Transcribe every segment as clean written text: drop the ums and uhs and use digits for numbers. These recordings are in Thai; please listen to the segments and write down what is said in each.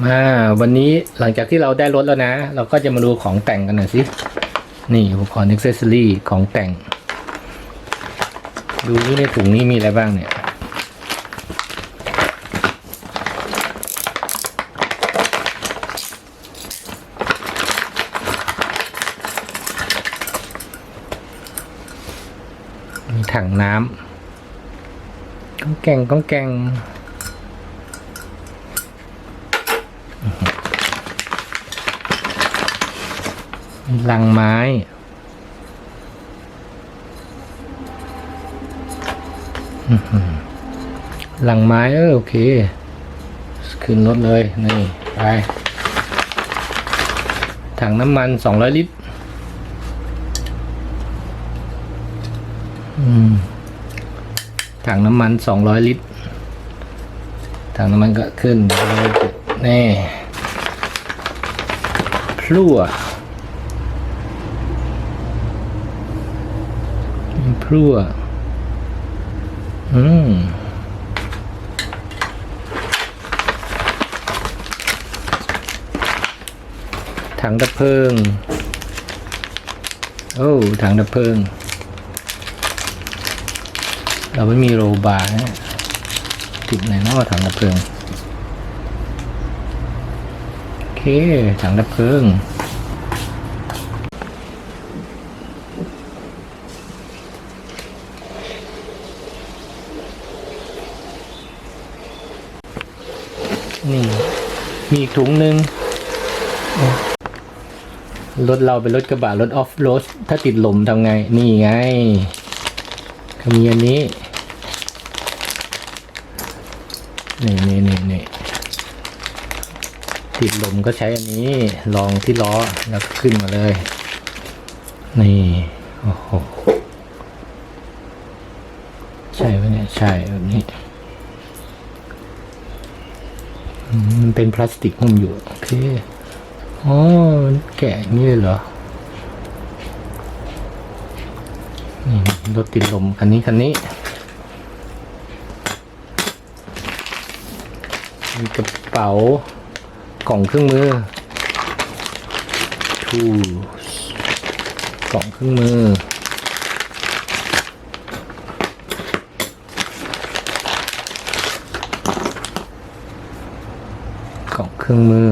มาวันนี้หลังจากที่เราได้รถแล้วนะเราก็จะมาดูของแต่งกันหน่อยสินี่อุปกรณ์อ็อกเซสซอรี่ของแต่งดูที่ในถุงนี้มีอะไรบ้างเนี่ยมีถังน้ำก้องแกงมีลังไม้ลังไม้โอเคขึ้นรถเลยนี่ไปถังน้ำมัน200 ลิตรถังน้ำมัน200 ลิตรถังน้ำมันก็ขึ้นนี่พลั่วถังดับเพลิงถังดับเพลิงเราไม่มีโรบาร์ติดไหนเนาะถังดับเพลิงโอเคถังดับเพลิงนี่มีอีกถุงหนึ่งรถเราเป็นรถกระบะรถออฟโรดถ้าติดลมทำไงนี่ไงมีอันนี้นี่ติดลมก็ใช้อันนี้ลองที่ล้อแล้วก็ขึ้นมาเลยนี่โอ้โหใช่ไหมเนี่ยใช่แบบนี้มันเป็นพลาสติกหุ้มอยู่โอเคอ๋อแกะอย่างนี้เลยเหรอนี่รถติดลมคันนี้มีกระเป๋ากล่องเครื่องมือ tools กล่องเครื่องมือกล่องเครื่องมือ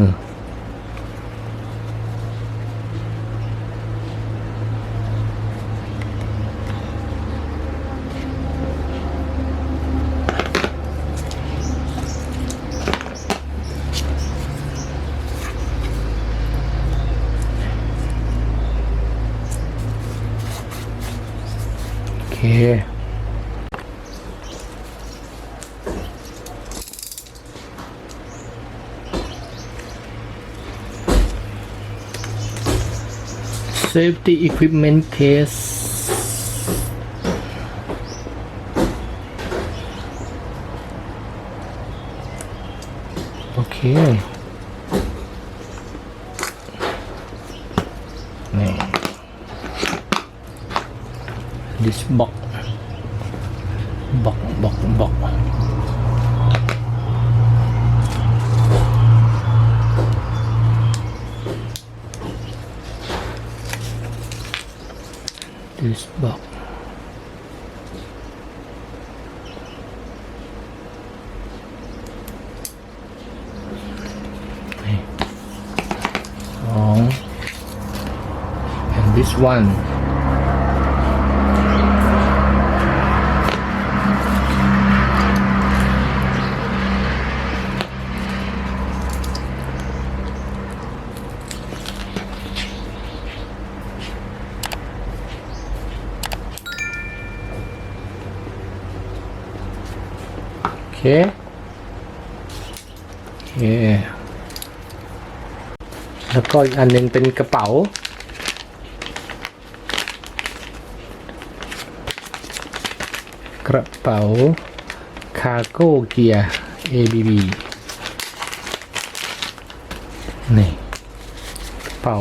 โอเคSafety Equipment Case โอเคนี่ this box this box and this oneโอเคแล้วก็อีกอันนึงเป็นกระเป๋าคาร์โก้เกียร์ ABB นี่กระเป๋า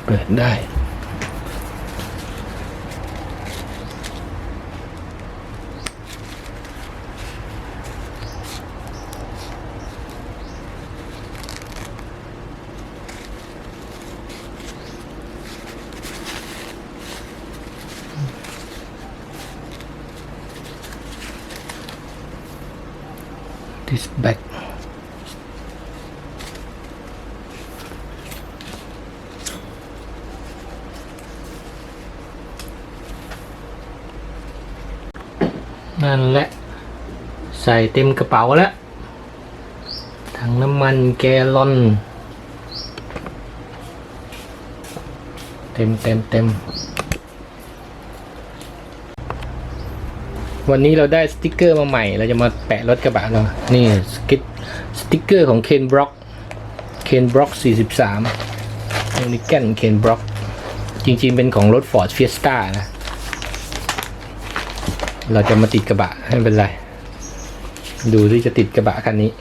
เปิดได้this back นั่นแหละใส่เต็มกระเป๋าแล้วถังน้ำมันแกลลอนเต็มวันนี้เราได้สติกเกอร์มาใหม่เราจะมาแปะรถกระบะเรานี่สติกเกอร์ของเคนบล็อก43ยูนิแกนเคนบล็อกจริงๆเป็นของรถ Ford Fiesta นะเราจะมาติดกระบะให้เป็นไรดูที่จะติดกระบะคันนี้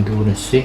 ดูหน่อยสิ